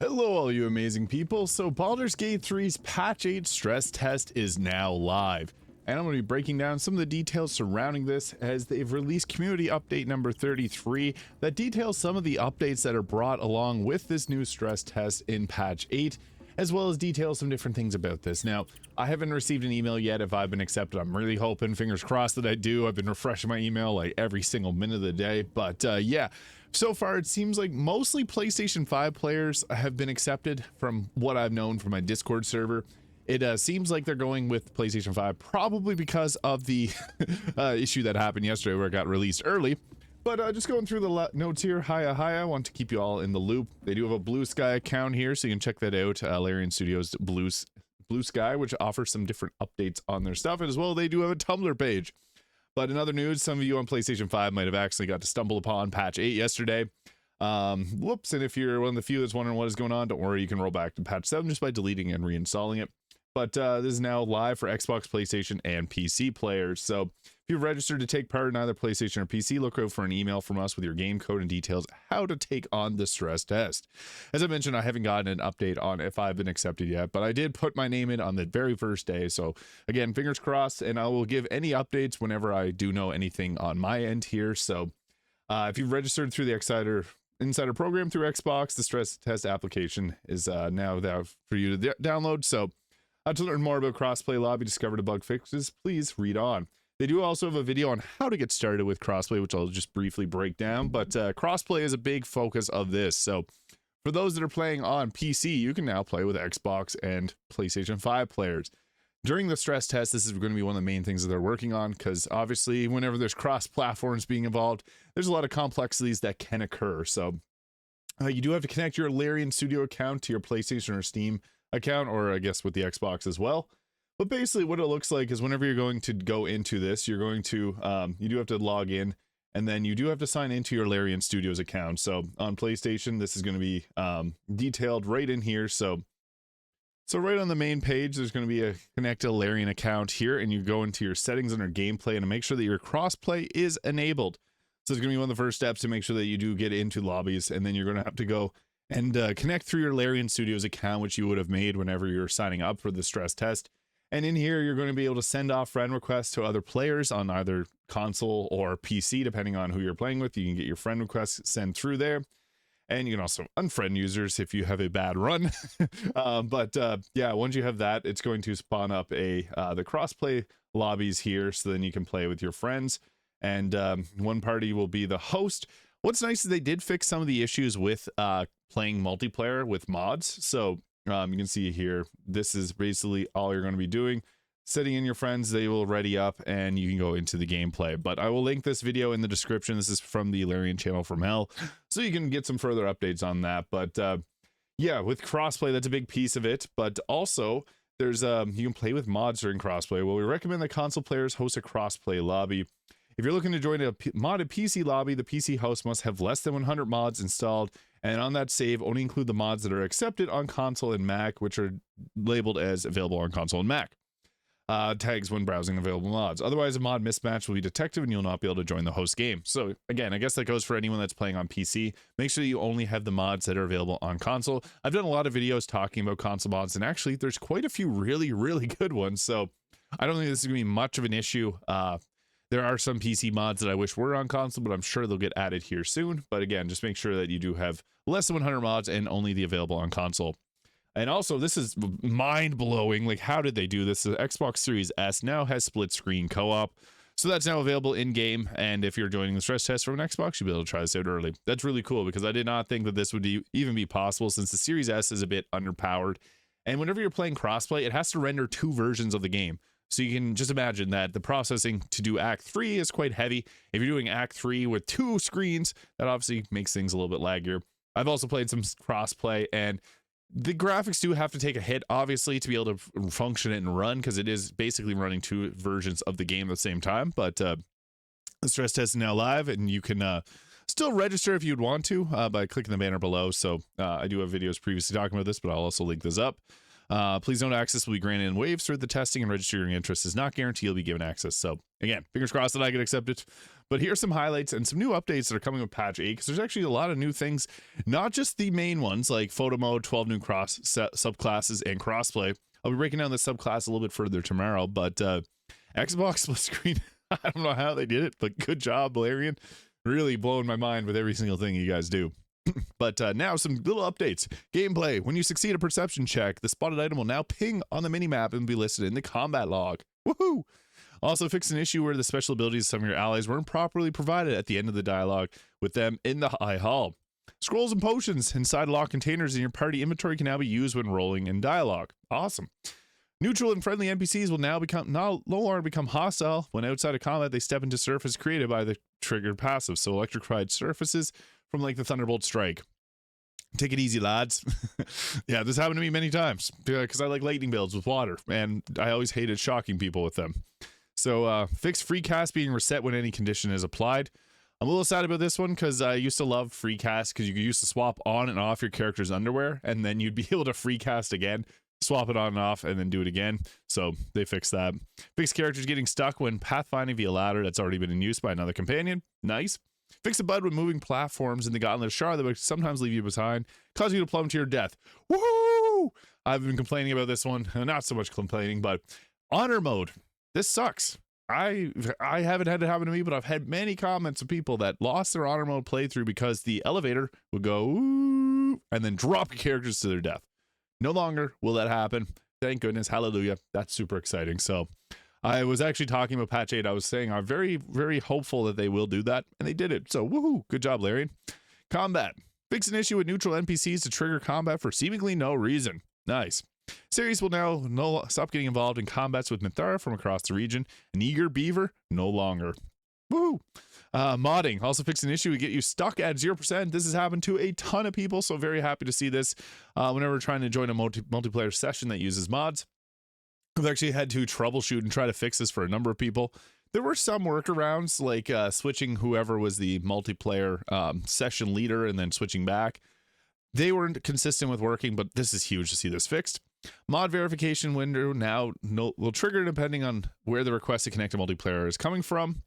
Hello all you amazing people. So Baldur's Gate 3's patch 8 stress test is now live, and I'm going to be breaking down some of the details surrounding this as they've released community update number 33 that details some of the updates that are brought along with this new stress test in patch 8, as well as details some different things about this. Now, I haven't received an email yet if I've been accepted. I'm really hoping, fingers crossed, that I do. I've been refreshing my email like every single minute of the day, but yeah. So far, it seems like mostly PlayStation 5 players have been accepted from what I've known from my Discord server. It seems like they're going with PlayStation 5 probably because of the issue that happened yesterday where it got released early. But just going through the notes here, hiya, I want to keep you all in the loop. They do have a Blue Sky account here, so you can check that out. Larian Studios Blue Sky, which offers some different updates on their stuff. And as well, they do have a Tumblr page. But in other news, some of you on PlayStation 5 might have actually got to stumble upon patch 8 yesterday. Whoops, and if you're one of the few that's wondering what is going on, don't worry, you can roll back to patch 7 just by deleting and reinstalling it. But this is now live for Xbox, PlayStation, and PC players. So if you've registered to take part in either PlayStation or PC, look out for an email from us with your game code and details how to take on the stress test. As I mentioned, I haven't gotten an update on if I've been accepted yet, but I did put my name in on the very first day. So again, fingers crossed, and I will give any updates whenever I do know anything on my end here. So if you've registered through the Insider program through Xbox, the stress test application is now there for you to download. So to learn more about Crossplay Lobby, discover the bug fixes, please read on. They do also have a video on how to get started with Crossplay, which I'll just briefly break down, but Crossplay is a big focus of this. So for those that are playing on PC, you can now play with Xbox and PlayStation 5 players. During the stress test, this is going to be one of the main things that they're working on, because obviously whenever there's cross-platforms being involved, there's a lot of complexities that can occur. So you do have to connect your Larian Studio account to your PlayStation or Steam account, or I guess with the Xbox as well. But basically what it looks like is whenever you're going to go into this, you're going to you do have to log in, and then you do have to sign into your Larian Studios account. So on PlayStation, this is going to be detailed right in here. So right on the main page, there's going to be a connect a Larian account here, and you go into your settings under gameplay and make sure that your crossplay is enabled. So it's going to be one of the first steps to make sure that you do get into lobbies, and then you're going to have to go and connect through your Larian Studios account, which you would have made whenever you're signing up for the stress test. And in here, you're going to be able to send off friend requests to other players on either console or PC, depending on who you're playing with. You can get your friend requests sent through there. And you can also unfriend users if you have a bad run. Yeah, once you have that, it's going to spawn up the crossplay lobbies here, so then you can play with your friends. And one party will be the host. What's nice is they did fix some of the issues with playing multiplayer with mods. So you can see here, this is basically all you're going to be doing. Setting in your friends, they will ready up, and you can go into the gameplay. But I will link this video in the description. This is from the Larian channel from hell, so you can get some further updates on that. But yeah, with crossplay, that's a big piece of it. But also, there's you can play with mods during crossplay. Well, we recommend that console players host a crossplay lobby. If you're looking to join a modded PC lobby, the PC host must have less than 100 mods installed, and on that save, only include the mods that are accepted on console and Mac, which are labeled as available on console and Mac. Tags when browsing available mods. Otherwise, a mod mismatch will be detected and you'll not be able to join the host game. So again, I guess that goes for anyone that's playing on PC. Make sure you only have the mods that are available on console. I've done a lot of videos talking about console mods, and actually there's quite a few really, really good ones. So I don't think this is going to be much of an issue. There are some PC mods that I wish were on console, but I'm sure they'll get added here soon. But again, just make sure that you do have less than 100 mods and only the available on console. And also, this is mind-blowing. Like, how did they do this? The Xbox Series S now has split-screen co-op. So that's now available in-game. And if you're joining the stress test from an Xbox, you'll be able to try this out early. That's really cool, because I did not think that this would even be possible, since the Series S is a bit underpowered. And whenever you're playing crossplay, it has to render 2 versions of the game. So you can just imagine that the processing to do Act 3 is quite heavy. If you're doing Act 3 with 2 screens, that obviously makes things a little bit laggier. I've also played some crossplay, and the graphics do have to take a hit, obviously, to be able to function and run, because it is basically running 2 versions of the game at the same time. But the stress test is now live, and you can still register if you'd want to by clicking the banner below. So I do have videos previously talking about this, but I'll also link this up. Please note access will be granted in waves through the testing, and registering interest is not guaranteed you'll be given access. So again, fingers crossed that I get accepted. But here's some highlights and some new updates that are coming with patch 8, because there's actually a lot of new things, not just the main ones like photo mode, 12 new subclasses, and crossplay. I'll be breaking down the subclass a little bit further tomorrow, but Xbox split screen, I don't know how they did it, but good job, Baldur. Really blowing my mind with every single thing you guys do. But now some little updates. Gameplay. When you succeed a perception check, the spotted item will now ping on the minimap and be listed in the combat log. Woohoo! Also fix an issue where the special abilities of some of your allies weren't properly provided at the end of the dialogue with them in the high hall. Scrolls and potions inside locked containers in your party inventory can now be used when rolling in dialogue. Awesome. Neutral and friendly NPCs will now no longer become hostile. When outside of combat, they step into surface created by the triggered passive. So electrified surfaces from like the Thunderbolt Strike. Take it easy, lads. Yeah, this happened to me many times because I like lightning builds with water, and I always hated shocking people with them. So fix free cast being reset when any condition is applied. I'm a little sad about this one because I used to love free cast because you used to swap on and off your character's underwear, and then you'd be able to free cast again, swap it on and off, and then do it again. So they fixed that. Fix characters getting stuck when pathfinding via ladder that's already been in use by another companion. Nice. Fix a bud when moving platforms in the Gauntlet of Shar that would sometimes leave you behind, cause you to plummet to your death. Woohoo! I've been complaining about this one. Not so much complaining, but honor mode. This sucks. I haven't had it happen to me, but I've had many comments of people that lost their honor mode playthrough because the elevator would go ooh, and then drop characters to their death. No longer will that happen. Thank goodness. Hallelujah. That's super exciting. So I was actually talking about patch 8. I was saying I'm very, very hopeful that they will do that, and they did it. So woohoo. Good job, Larry. Combat. Fix an issue with neutral NPCs to trigger combat for seemingly no reason. Nice. Series will now stop getting involved in combats with Minthara from across the region. An eager beaver, no longer. Woohoo! Modding. Also fix an issue to get you stuck at 0%. This has happened to a ton of people, so very happy to see this whenever we're trying to join a multiplayer session that uses mods. I've actually had to troubleshoot and try to fix this for a number of people. There were some workarounds, like switching whoever was the multiplayer session leader and then switching back. They weren't consistent with working, but this is huge to see this fixed. Mod verification window now will trigger depending on where the request to connect to multiplayer is coming from.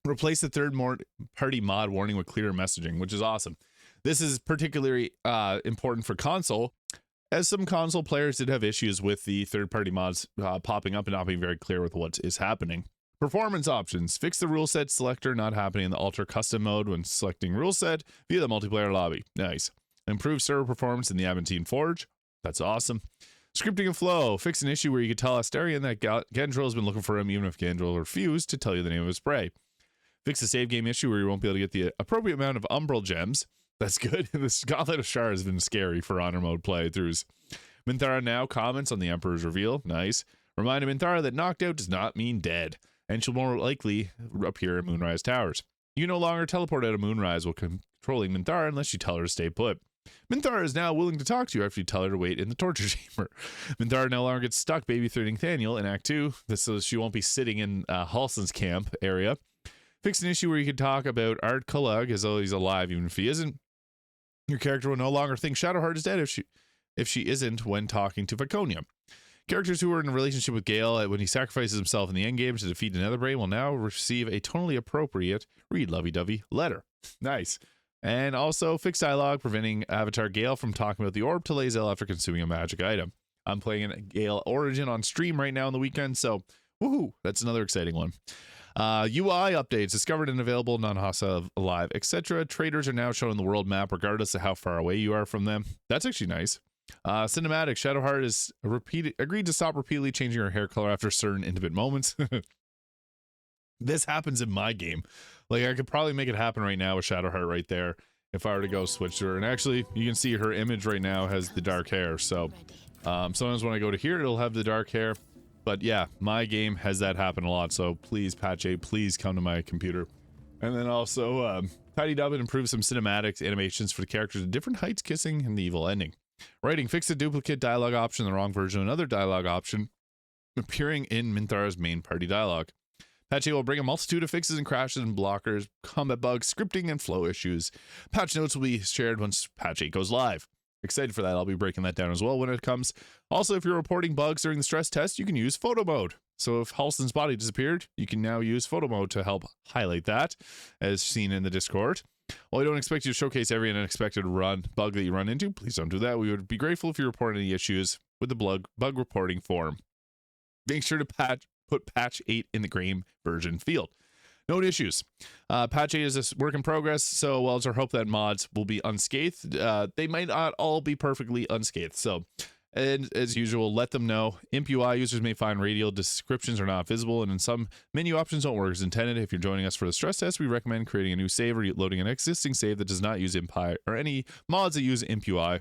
Replace the third-party mod warning with clearer messaging, which is awesome. This is particularly important for console, as some console players did have issues with the third-party mods popping up and not being very clear with what is happening. Performance options. Fix the rule set selector not happening in the alter custom mode when selecting rule set via the multiplayer lobby. Nice. Improve server performance in the Aventine Forge. That's awesome. Scripting and flow. Fix an issue where you could tell Asterion that Gendril has been looking for him even if Gendril refused to tell you the name of his spray. Fix a save game issue where you won't be able to get the appropriate amount of Umbral gems. That's good. The Gauntlet of Shar has been scary for honor mode playthroughs. Minthara now comments on the Emperor's reveal. Nice. Remind Minthara that knocked out does not mean dead, and she'll more likely appear at Moonrise Towers. You no longer teleport out of Moonrise while controlling Minthara unless you tell her to stay put. Minthara is now willing to talk to you after you tell her to wait in the torture chamber. Minthara no longer gets stuck babysitting Nathaniel in Act 2, so she won't be sitting in Halson's camp area. Fix an issue where you can talk about Art Kulug as though he's alive even if he isn't. Your character will no longer think Shadowheart is dead if she isn't when talking to Viconia. Characters who are in a relationship with Gale when he sacrifices himself in the endgame to defeat another brain will now receive a tonally appropriate read lovey-dovey letter. Nice. And also fix dialogue preventing Avatar Gale from talking about the orb to Lae'zel after consuming a magic item. I'm playing a Gale Origin on stream right now on the weekend, so woohoo, that's another exciting one. UI updates discovered and available, non-hostile, alive, etc. Traders are now shown in the world map regardless of how far away you are from them. That's actually nice. Cinematic. Shadowheart has agreed to stop repeatedly changing her hair color after certain intimate moments. This happens in my game. Like, I could probably make it happen right now with Shadowheart right there if I were to go switch to her. And actually, you can see her image right now has the dark hair. So sometimes when I go to here, it'll have the dark hair. But yeah, my game has that happen a lot. So please, patch 8, please come to my computer. And then also tidied up and improved some cinematics, animations for the characters at different heights kissing and the evil ending. Writing, fix the duplicate dialogue option, the wrong version, another dialogue option appearing in Minthara's main party dialogue. Patch 8 will bring a multitude of fixes and crashes and blockers, combat bugs, scripting, and flow issues. Patch notes will be shared once patch 8 goes live. excited for that. I'll be breaking that down as well when it comes. Also, if you're reporting bugs during the stress test, you can use photo mode. So if Halston's body disappeared, you can now use photo mode to help highlight that, as seen in the Discord. While I don't expect you to showcase every unexpected bug that you run into, please don't do that. We would be grateful if you report any issues with the bug reporting form. Make sure to put patch 8 in the green version field. Known issues. Patch 8 is a work in progress, so while it's our hope that mods will be unscathed, they might not all be perfectly unscathed. So, and as usual, let them know. Imp UI users may find radial descriptions are not visible, and in some menu options don't work as intended. If you're joining us for the stress test, we recommend creating a new save or loading an existing save that does not use Imp or any mods that use Imp UI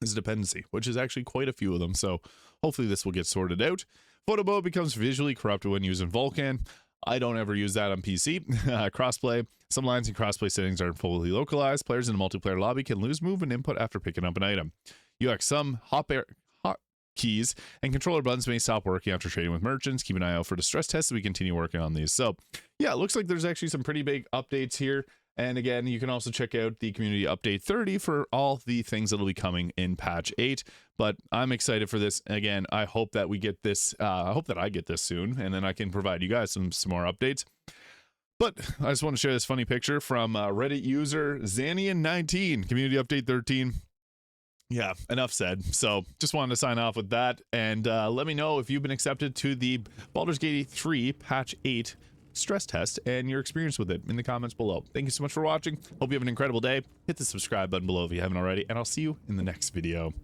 as a dependency, which is actually quite a few of them. So hopefully this will get sorted out. Photo mode becomes visually corrupted when using Vulkan. I don't ever use that on PC. Crossplay. Some lines in crossplay settings aren't fully localized. Players in a multiplayer lobby can lose movement input after picking up an item. UX. Some hotkeys and controller buttons may stop working after trading with merchants. Keep an eye out for the stress tests as we continue working on these. So yeah, it looks like there's actually some pretty big updates here. And again, you can also check out the community update 30 for all the things that will be coming in patch 8. But I'm excited for this. Again, I hope that we get this. I hope that I get this soon, and then I can provide you guys some more updates. But I just want to share this funny picture from Reddit user Zanian19, community update 13. Yeah, enough said. So just wanted to sign off with that. And let me know if you've been accepted to the Baldur's Gate 3 patch 8 stress test and your experience with it in the comments below. Thank you so much for watching. Hope you have an incredible day. Hit the subscribe button below if you haven't already, and I'll see you in the next video.